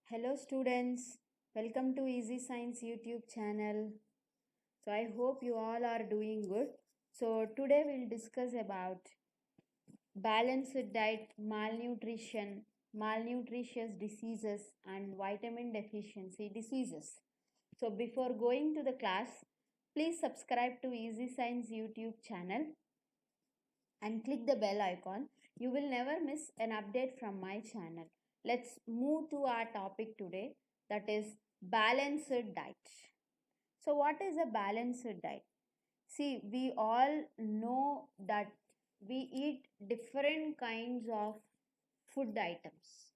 Hello students, welcome to Easy Science YouTube channel. So I hope you all are doing good. So today we'll discuss about balanced diet, malnutrition, malnutritious diseases and vitamin deficiency diseases. So before going to the class, please subscribe to Easy Science YouTube channel and click the bell icon. You will never miss an update from my channel. Let's move to our topic today, that is balanced diet. So, what is a balanced diet? See, we all know that we eat different kinds of food items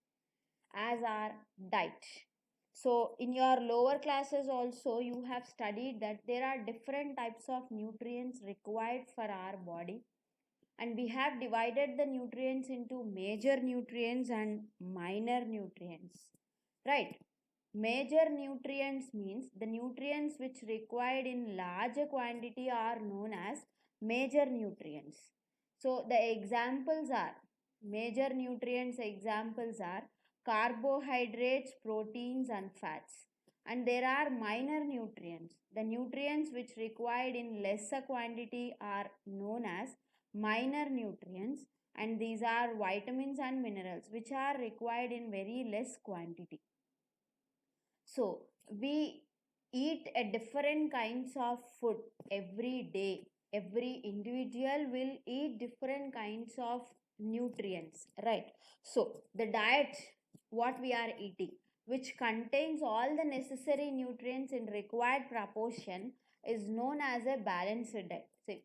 as our diet. So, in your lower classes, also, you have studied that there are different types of nutrients required for our body, and we have divided the nutrients into major nutrients and minor nutrients, right? Major nutrients means the nutrients which required in larger quantity are known as major nutrients. So the examples are major nutrients examples are carbohydrates, proteins and fats. And there are minor nutrients. The nutrients which required in lesser quantity are known as minor nutrients, and these are vitamins and minerals which are required in very less quantity. So we eat a different kinds of food every day. Every individual will eat different kinds of nutrients, right? So the diet what we are eating, which contains all the necessary nutrients in required proportion, is known as a balanced diet. See,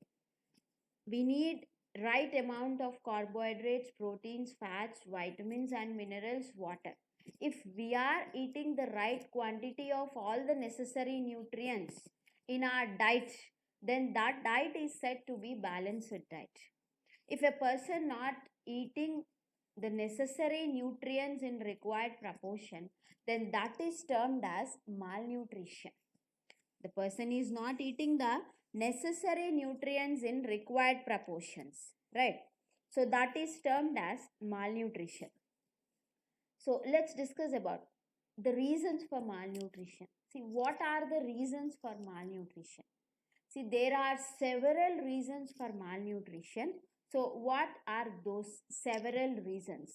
we need right amount of carbohydrates, proteins, fats, vitamins and minerals, water. If we are eating the right quantity of all the necessary nutrients in our diet, then that diet is said to be balanced diet. If a person not eating the necessary nutrients in required proportion, then that is termed as malnutrition. The person is not eating the necessary nutrients in required proportions, right? So that is termed as malnutrition. So let's discuss about the reasons for malnutrition. See, what are the reasons for malnutrition? See, there are several reasons for malnutrition. So what are those several reasons?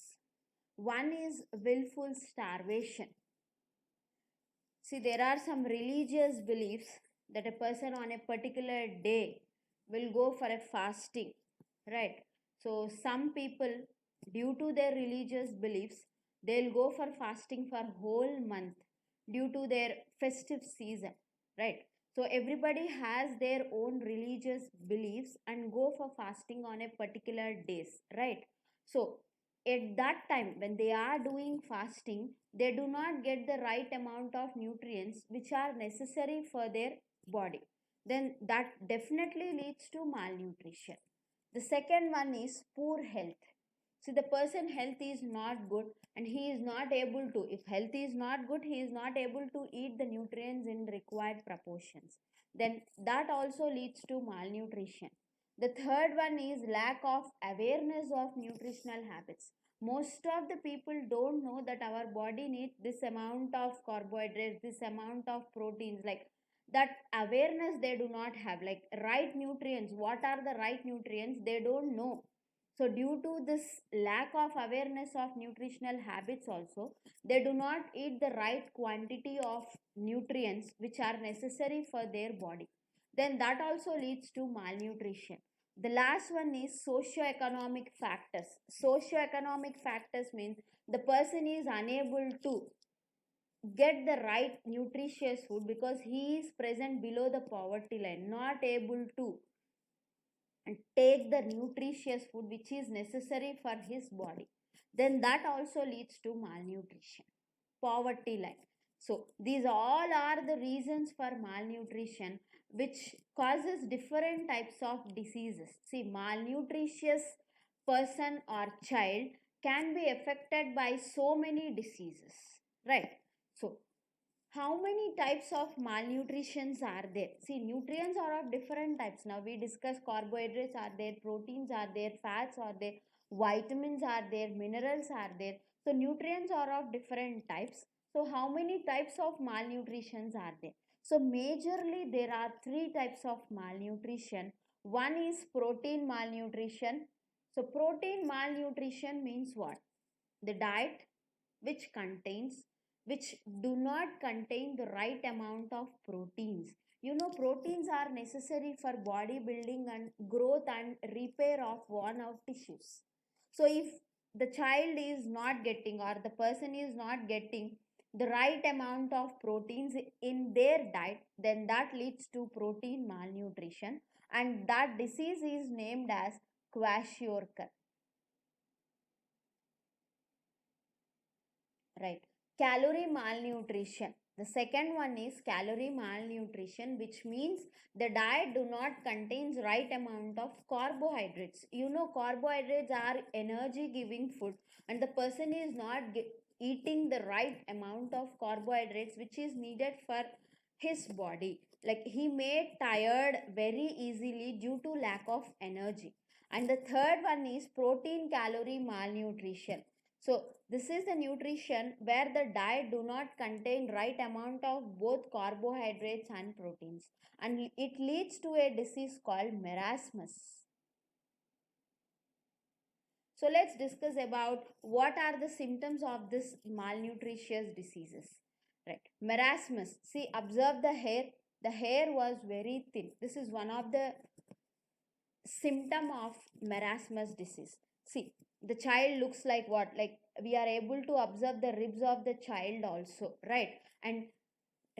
One is willful starvation. See, there are some religious beliefs that a person on a particular day will go for a fasting, right? So, some people, due to their religious beliefs, they'll go for fasting for whole month due to their festive season, right? So, everybody has their own religious beliefs and go for fasting on a particular days, right? So, at that time when they are doing fasting, they do not get the right amount of nutrients which are necessary for their body, then that definitely leads to malnutrition. The second one is poor health. See, the person health is not good and he is not able to, if health is not good, he is not able to eat the nutrients in required proportions, then that also leads to malnutrition. The third one is lack of awareness of nutritional habits. Most of the people don't know that our body needs this amount of carbohydrates, this amount of proteins, like that awareness they do not have. Like right nutrients, what are the right nutrients, they don't know. So due to this lack of awareness of nutritional habits also, they do not eat the right quantity of nutrients which are necessary for their body, then that also leads to malnutrition. The last one is socio-economic factors. Socio-economic factors means the person is unable to get the right nutritious food because he is present below the poverty line, not able to take the nutritious food which is necessary for his body, then that also leads to malnutrition, poverty line. So these all are the reasons for malnutrition which causes different types of diseases. See, malnutritious person or child can be affected by so many diseases, right? So how many types of malnutritions are there? See, nutrients are of different types. Now we discuss carbohydrates are there, proteins are there, fats are there, vitamins are there, minerals are there. So nutrients are of different types. So how many types of malnutritions are there? So majorly there are three types of malnutrition. One is protein malnutrition. So protein malnutrition means what? The diet which contains, which do not contain the right amount of proteins. You know, proteins are necessary for body building and growth and repair of worn out tissues. So if the child is not getting, or the person is not getting the right amount of proteins in their diet, then that leads to protein malnutrition, and that disease is named as kwashiorkor. Right. Calorie malnutrition. The second one is calorie malnutrition, which means the diet do not contains right amount of carbohydrates. You know, carbohydrates are energy giving food, and the person is not eating the right amount of carbohydrates which is needed for his body. Like, he may tired very easily due to lack of energy. And the third one is protein calorie malnutrition. So this is the nutrition where the diet do not contain right amount of both carbohydrates and proteins, and it leads to a disease called marasmus. So let's discuss about what are the symptoms of this malnutritious diseases. Right. Marasmus. See, observe the hair. The hair was very thin. This is one of the symptom of marasmus disease. See, the child looks like what? Like, we are able to observe the ribs of the child also, right? And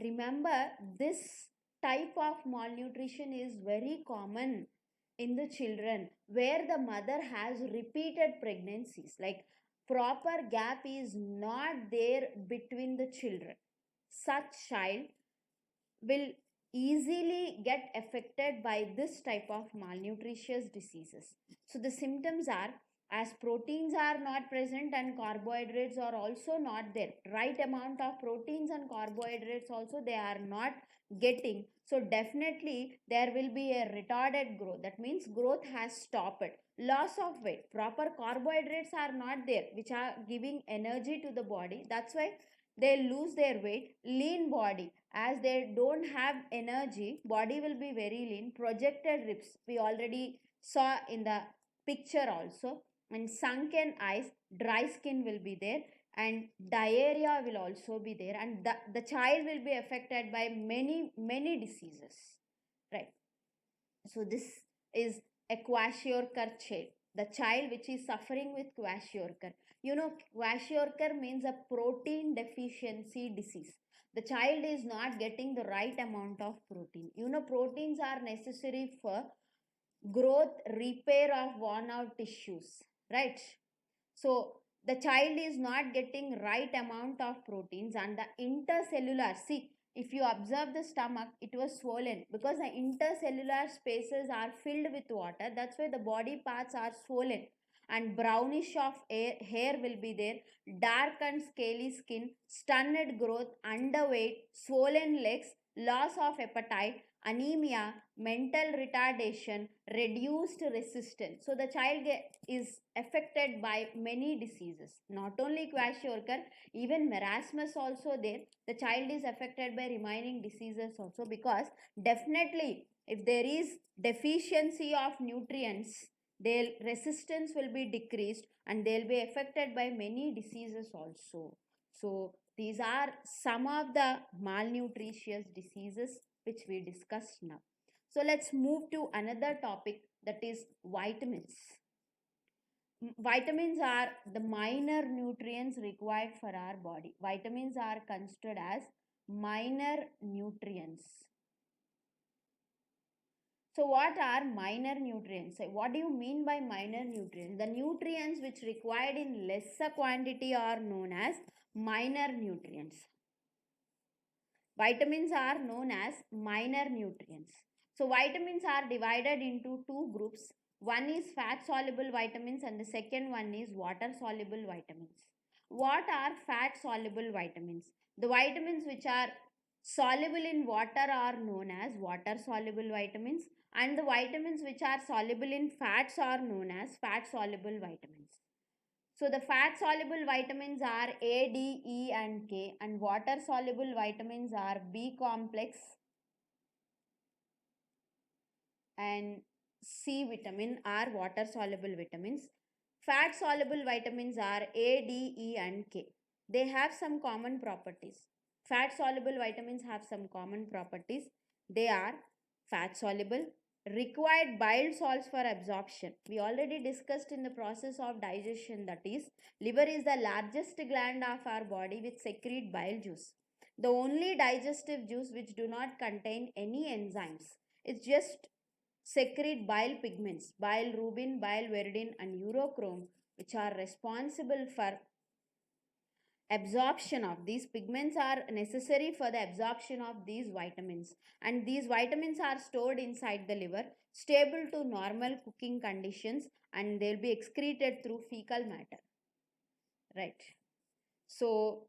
remember, this type of malnutrition is very common in the children where the mother has repeated pregnancies. Like, proper gap is not there between the children. Such child will easily get affected by this type of malnutritious diseases. So the symptoms are, as proteins are not present and carbohydrates are also not there, right amount of proteins and carbohydrates also they are not getting. So definitely there will be a retarded growth. That means growth has stopped. Loss of weight. Proper carbohydrates are not there, which are giving energy to the body. That's why they lose their weight. Lean body, as they don't have energy, body will be very lean. Projected ribs, we already saw in the picture also. And sunken eyes, dry skin will be there, and diarrhea will also be there, and the child will be affected by many diseases, right? So this is a kwashiorkor child, the child which is suffering with kwashiorkor. You know, kwashiorkor means a protein deficiency disease. The child is not getting the right amount of protein. You know, proteins are necessary for growth, repair of worn out tissues, right? So the child is not getting right amount of proteins, and the intercellular, see, if you observe the stomach, it was swollen because the intercellular spaces are filled with water. That's why the body parts are swollen, and brownish of hair will be there, dark and scaly skin, stunned growth, underweight, swollen legs, loss of appetite, anemia, mental retardation, reduced resistance. So the child is affected by many diseases, not only kwashiorkor, even marasmus also there. The child is affected by remaining diseases also, because definitely if there is deficiency of nutrients, their resistance will be decreased and they'll be affected by many diseases also. So these are some of the malnutritious diseases which we discussed now. So let's move to another topic, that is vitamins. Vitamins are the minor nutrients required for our body. Vitamins are considered as minor nutrients. So what are minor nutrients? What do you mean by minor nutrients? The nutrients which required in lesser quantity are known as minor nutrients. Vitamins are known as minor nutrients. So vitamins are divided into two groups. One is fat soluble vitamins and the second one is water soluble vitamins. What are fat soluble vitamins? The vitamins which are soluble in water are known as water soluble vitamins, and the vitamins which are soluble in fats are known as fat soluble vitamins. So the fat soluble vitamins are A, D, E and K, and water soluble vitamins are B complex and C vitamin are water soluble vitamins. Fat soluble vitamins are A, D, E and K. They have some common properties. Fat soluble vitamins have some common properties. They are fat soluble, required bile salts for absorption. We already discussed in the process of digestion, that is, liver is the largest gland of our body which secrete bile juice. The only digestive juice which do not contain any enzymes. It's just secrete bile pigments, bilirubin, biliverdin, and urochrome, which are responsible for absorption of these pigments are necessary for the absorption of these vitamins, and these vitamins are stored inside the liver, stable to normal cooking conditions, and they'll be excreted through fecal matter, right? So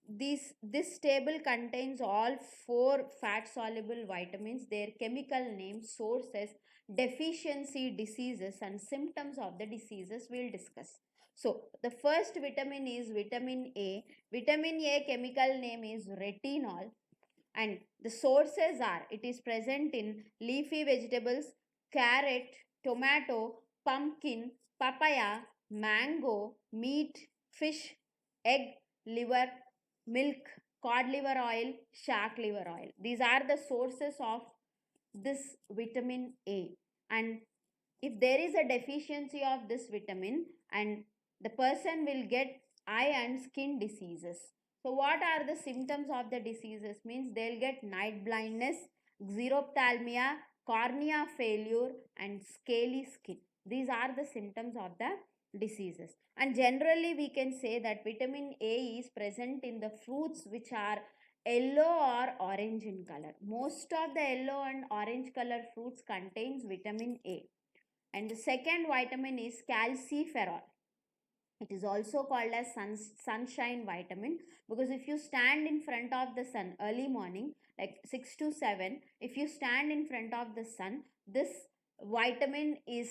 this table contains all four fat soluble vitamins, their chemical names, sources, deficiency, diseases, and symptoms of the diseases we'll discuss. So the first vitamin is vitamin A. Vitamin A chemical name is retinol, and the sources are, it is present in leafy vegetables, carrot, tomato, pumpkin, papaya, mango, meat, fish, egg, liver, milk, cod liver oil, shark liver oil. These are the sources of this vitamin A. And if there is a deficiency of this vitamin, and the person will get eye and skin diseases. So what are the symptoms of the diseases? Means they'll get night blindness, xerophthalmia, cornea failure, and scaly skin. These are the symptoms of the diseases. And generally we can say that vitamin A is present in the fruits which are yellow or orange in color. Most of the yellow and orange color fruits contains vitamin A. And the second vitamin is calciferol. It is also called as sunshine vitamin, because if you stand in front of the sun early morning, like 6 to 7, if you stand in front of the sun, this vitamin is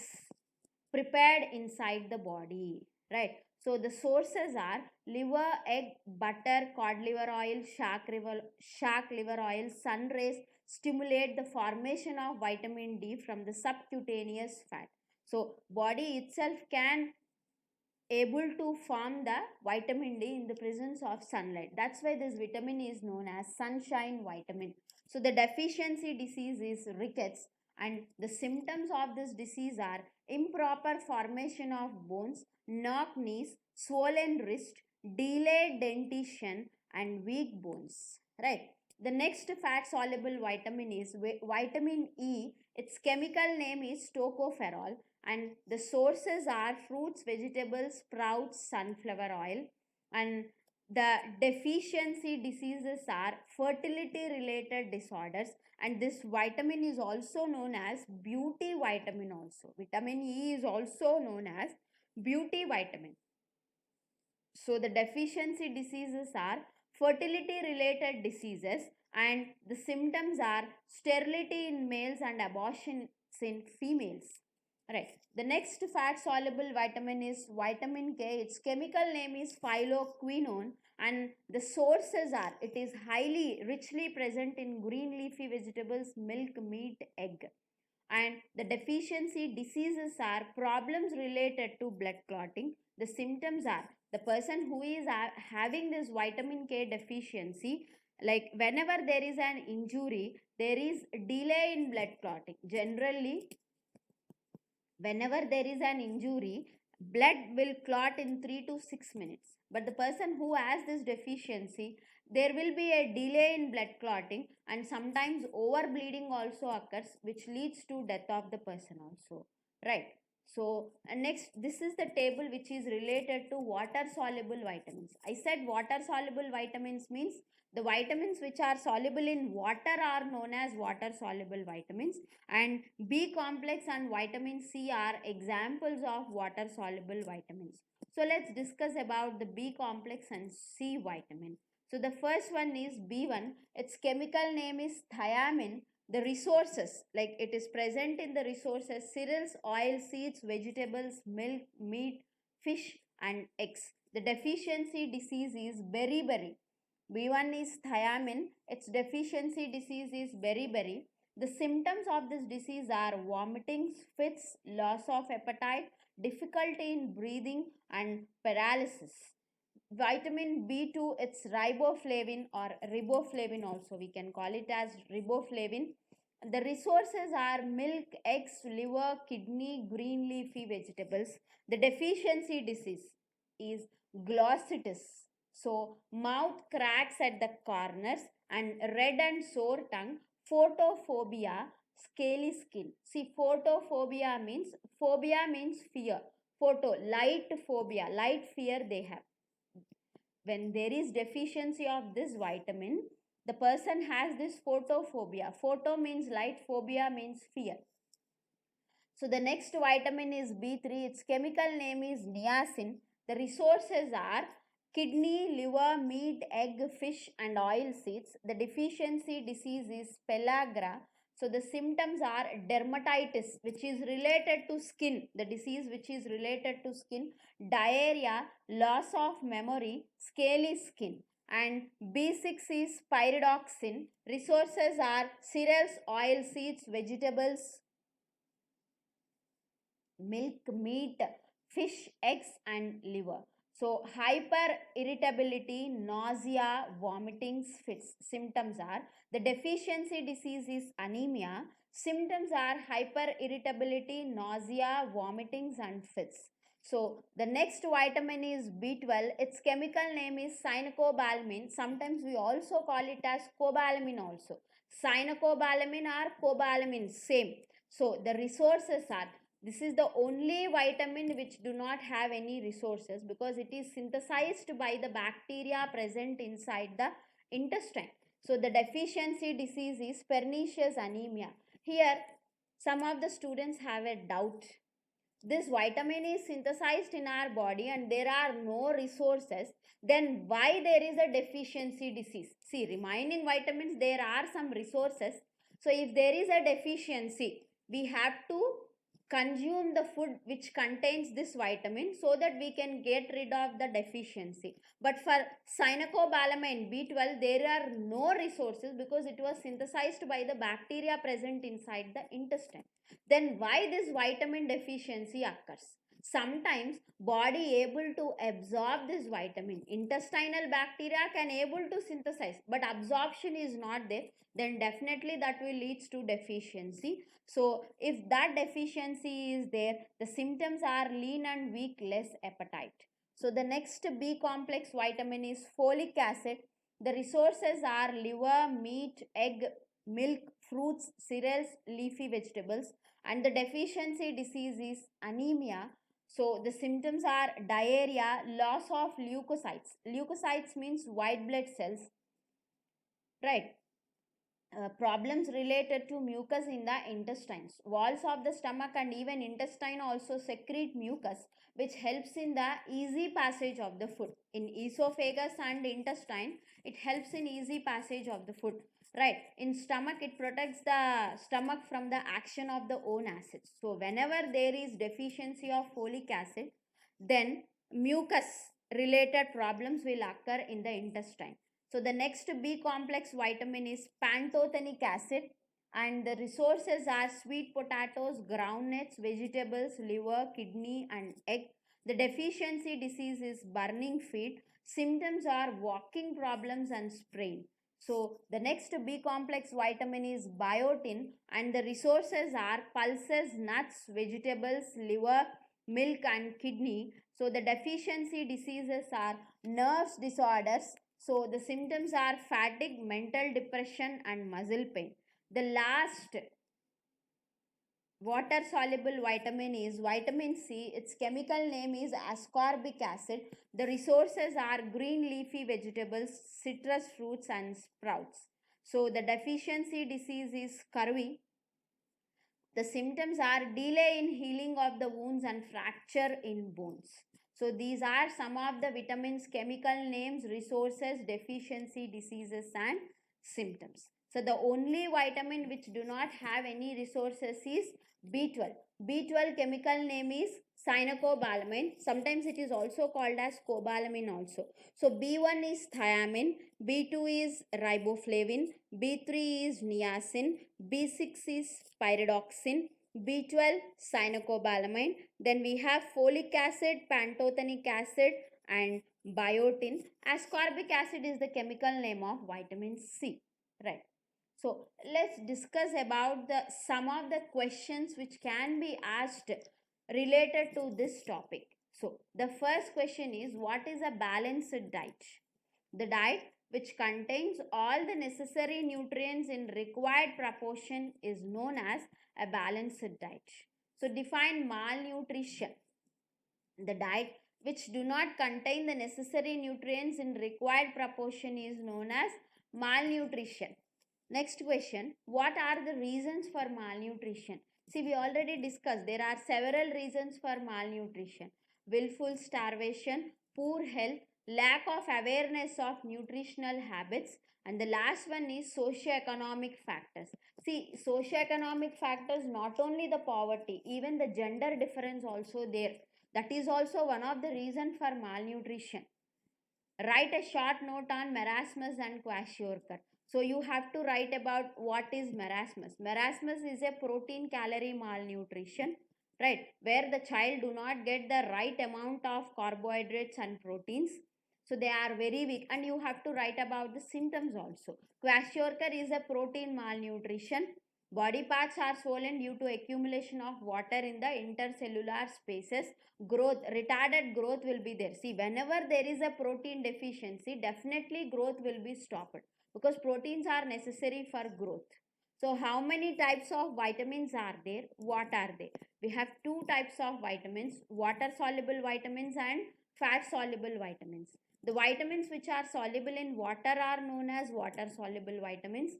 prepared inside the body, right? So the sources are liver, egg, butter, cod liver oil, shark liver oil. Sun rays stimulate the formation of vitamin D from the subcutaneous fat. So body itself can able to form the vitamin D in the presence of sunlight. That's why this vitamin is known as sunshine vitamin. So the deficiency disease is rickets, and the symptoms of this disease are improper formation of bones, knock knees, swollen wrist, delayed dentition, and weak bones, right? The next fat soluble vitamin is vitamin E. Its chemical name is tocopherol, and the sources are fruits, vegetables, sprouts, sunflower oil. And the deficiency diseases are fertility related disorders, and this vitamin is also known as beauty vitamin. Also vitamin E is also known as beauty vitamin. So the deficiency diseases are fertility related diseases, and the symptoms are sterility in males and abortion in females. Right. The next fat soluble vitamin is vitamin K. Its chemical name is phylloquinone, and the sources are, it is highly richly present in green leafy vegetables, milk, meat, egg. And the deficiency diseases are problems related to blood clotting. The symptoms are, the person who is having this vitamin K deficiency, like whenever there is an injury, there is delay in blood clotting. Generally, whenever there is an injury, blood will clot in 3 to 6 minutes. But the person who has this deficiency, there will be a delay in blood clotting, and sometimes overbleeding also occurs, which leads to death of the person also, right? So next, this is the table which is related to water soluble vitamins. I said water soluble vitamins means the vitamins which are soluble in water are known as water soluble vitamins, and B complex and vitamin C are examples of water soluble vitamins. So let's discuss about the B complex and C vitamin. So the first one is B1. Its chemical name is thiamine. The resources, like it is present in the resources cereals, oil seeds, vegetables, milk, meat, fish, and X. The deficiency disease is beriberi. B1 is thiamine. Its deficiency disease is beriberi. The symptoms of this disease are vomiting, fits, loss of appetite, difficulty in breathing, and paralysis. Vitamin B2, it's riboflavin or riboflavin also. We can call it as riboflavin. The resources are milk, eggs, liver, kidney, green leafy vegetables. The deficiency disease is glossitis. So, mouth cracks at the corners and red and sore tongue. Photophobia, scaly skin. See, photophobia means fear. Photo, light phobia, light fear they have. When there is deficiency of this vitamin, the person has this photophobia. Photo means light, phobia means fear. So the next vitamin is B3. Its chemical name is niacin. The resources are kidney, liver, meat, egg, fish and oil seeds. The deficiency disease is pellagra. So the symptoms are dermatitis, which is related to skin, the disease which is related to skin, diarrhea, loss of memory, scaly skin. And B6 is pyridoxine. Resources are cereals, oil seeds, vegetables, milk, meat, fish, eggs and liver. So hyper irritability, nausea, vomiting, fits. Symptoms are the deficiency disease is anemia. Symptoms are hyper irritability, nausea, vomitings and fits. So the next vitamin is B12. Its chemical name is cyanocobalamin. Sometimes we also call it as cobalamin also. Cyanocobalamin or cobalamin, same. So the resources are, this is the only vitamin which do not have any resources because it is synthesized by the bacteria present inside the intestine. So the deficiency disease is pernicious anemia. Here some of the students have a doubt. This vitamin is synthesized in our body and there are no resources, then why there is a deficiency disease? See, remaining vitamins, there are some resources. So if there is a deficiency, we have to consume the food which contains this vitamin so that we can get rid of the deficiency. But for cyanocobalamin B12, there are no resources because it was synthesized by the bacteria present inside the intestine. Then why this vitamin deficiency occurs? Sometimes body able to absorb this vitamin. Intestinal bacteria can able to synthesize, but absorption is not there. Then definitely that will leads to deficiency. So if that deficiency is there, the symptoms are lean and weak, less appetite. So the next B complex vitamin is folic acid. The resources are liver, meat, egg, milk, fruits, cereals, leafy vegetables. And the deficiency disease is anemia. So the symptoms are diarrhea, loss of leukocytes. Leukocytes means white blood cells, right? Problems related to mucus in the intestines. Walls of the stomach and even intestine also secrete mucus, which helps in the easy passage of the food. In esophagus and intestine, it helps in easy passage of the food. Right. In stomach, it protects the stomach from the action of the own acids. So whenever there is deficiency of folic acid, then mucus related problems will occur in the intestine. So the next B complex vitamin is pantothenic acid and the resources are sweet potatoes, groundnuts, vegetables, liver, kidney and egg. The deficiency disease is burning feet. Symptoms are walking problems and sprain. So the next B complex vitamin is biotin and the resources are pulses, nuts, vegetables, liver, milk and kidney. So the deficiency diseases are nerves disorders. So the symptoms are fatigue, mental depression and muscle pain. The last water soluble vitamin is vitamin C. Its chemical name is ascorbic acid. The resources are green leafy vegetables, citrus fruits and sprouts. So the deficiency disease is scurvy. The symptoms are delay in healing of the wounds and fracture in bones. So these are some of the vitamins, chemical names, resources, deficiency, diseases and symptoms. So the only vitamin which do not have any resources is B12. B12 chemical name is cyanocobalamin. Sometimes it is also called as cobalamin also. So B1 is thiamine, B2 is riboflavin, B3 is niacin, B6 is pyridoxine, B12 cyanocobalamin. Then we have folic acid, pantothenic acid and biotin. Ascorbic acid is the chemical name of vitamin C. Right. So let's discuss about the some of the questions which can be asked related to this topic. So the first question is, what is a balanced diet? The diet which contains all the necessary nutrients in required proportion is known as a balanced diet. So define malnutrition. The diet which do not contain the necessary nutrients in required proportion is known as malnutrition. Next question, what are the reasons for malnutrition? See, we already discussed there are several reasons for malnutrition. Willful starvation, poor health, lack of awareness of nutritional habits, and the last one is socio-economic factors. See, socio-economic factors, not only the poverty, even the gender difference also there. That is also one of the reasons for malnutrition. Write a short note on marasmus and kwashiorkor. So you have to write about what is marasmus. Marasmus is a protein calorie malnutrition, right, where the child do not get the right amount of carbohydrates and proteins. So they are very weak, and you have to write about the symptoms also. Kwashiorkor is a protein malnutrition. Body parts are swollen due to accumulation of water in the intercellular spaces. Growth, retarded growth will be there. See, whenever there is a protein deficiency, definitely growth will be stopped because proteins are necessary for growth. So how many types of vitamins are there? What are they? We have two types of vitamins, water soluble vitamins and fat soluble vitamins. The vitamins which are soluble in water are known as water soluble vitamins,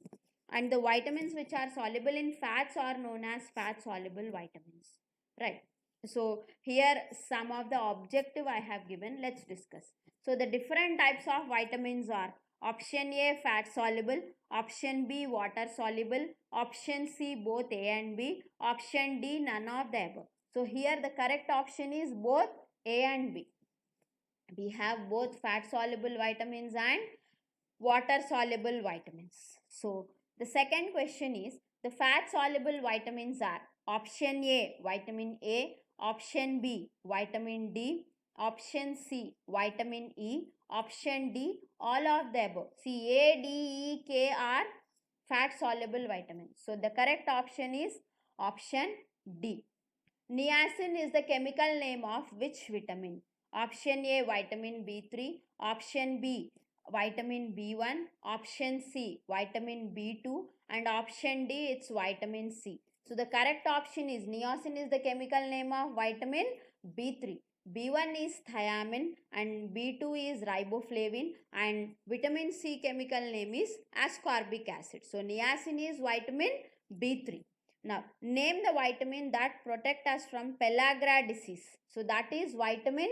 and the vitamins which are soluble in fats are known as fat soluble vitamins, right? So here some of the objective I have given, let's discuss. So the different types of vitamins are: option A fat soluble, option B water soluble, option C both A and B, option D none of the above. So here the correct option is both A and B. We have both fat soluble vitamins and water soluble vitamins. So the second question is, the fat soluble vitamins are: option A vitamin A, option B vitamin D, option C vitamin E, option D all of the above. See, A, D, E, K are fat soluble vitamins. So the correct option is option D. Niacin is the chemical name of which vitamin? Option A vitamin B3, option B vitamin B1, option C vitamin B2, and option D it's vitamin C. So the correct option is niacin is the chemical name of vitamin B3. B1 is thiamine and B2 is riboflavin, and vitamin C chemical name is ascorbic acid. So niacin is vitamin B3. Now, name the vitamin that protect us from pellagra disease. So, that is vitamin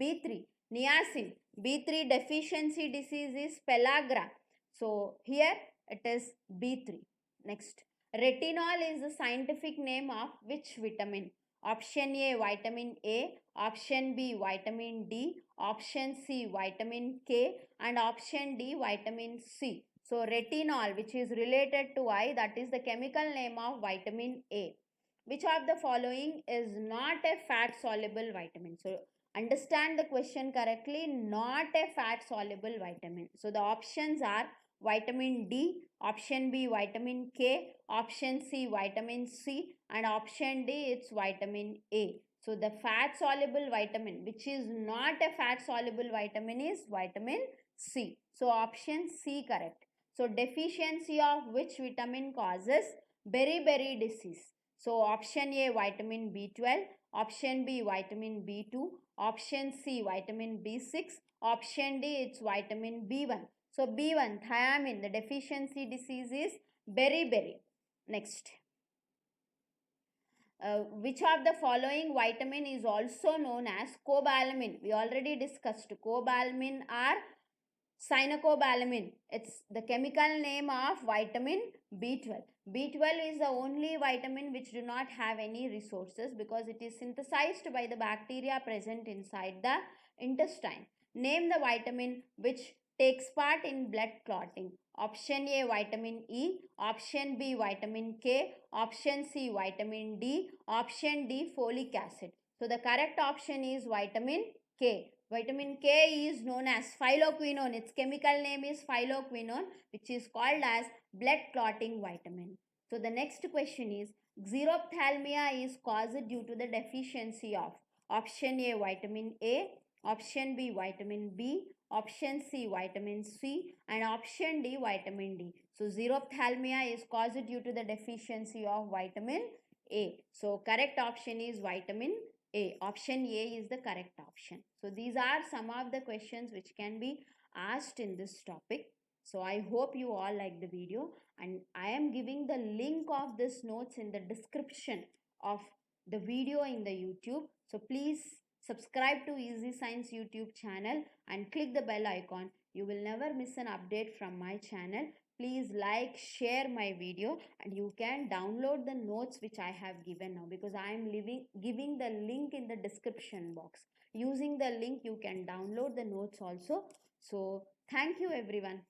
B3. Niacin, B3 deficiency disease is pellagra. So, here it is B3. Next, retinol is the scientific name of which vitamin? Option A vitamin A, option B vitamin D, option C vitamin K, and option D vitamin C. So retinol, which is related to eye, that is the chemical name of vitamin A. Which of the following is not a fat soluble vitamin? So understand the question correctly, not a fat soluble vitamin. So the options are vitamin D, option B vitamin K, option C vitamin C, and option D it's vitamin A. So the fat soluble vitamin which is not a fat soluble vitamin is vitamin C. So option C correct. So deficiency of which vitamin causes beriberi disease? So option A vitamin B12, option B vitamin B2, option C vitamin B6, option D it's vitamin B1. So B1 thiamine, the deficiency disease is beriberi. Next. Which of the following vitamin is also known as cobalamin? We already discussed cobalamin are cyanocobalamin. It's the chemical name of vitamin B12. B12 is the only vitamin which do not have any resources because it is synthesized by the bacteria present inside the intestine. Name the vitamin which takes part in blood clotting. Option A, vitamin E. Option B, vitamin K. Option C, vitamin D. Option D, folic acid. So the correct option is vitamin K. Vitamin K is known as phylloquinone. Its chemical name is phylloquinone, which is called as blood clotting vitamin. So the next question is, xerophthalmia is caused due to the deficiency of option A, vitamin A, option B, vitamin B, option C, vitamin C, and option D, vitamin D. So xerophthalmia is caused due to the deficiency of vitamin A. So correct option is vitamin A. Option A is the correct option. So these are some of the questions which can be asked in this topic. So I hope you all like the video, and I am giving the link of this notes in the description of the video in the YouTube. So please subscribe to Easy Science YouTube channel and click the bell icon. You will never miss an update from my channel. Please like, share my video, and you can download the notes which I have given now, because I am giving the link in the description box. Using the link you can download the notes also. So thank you everyone.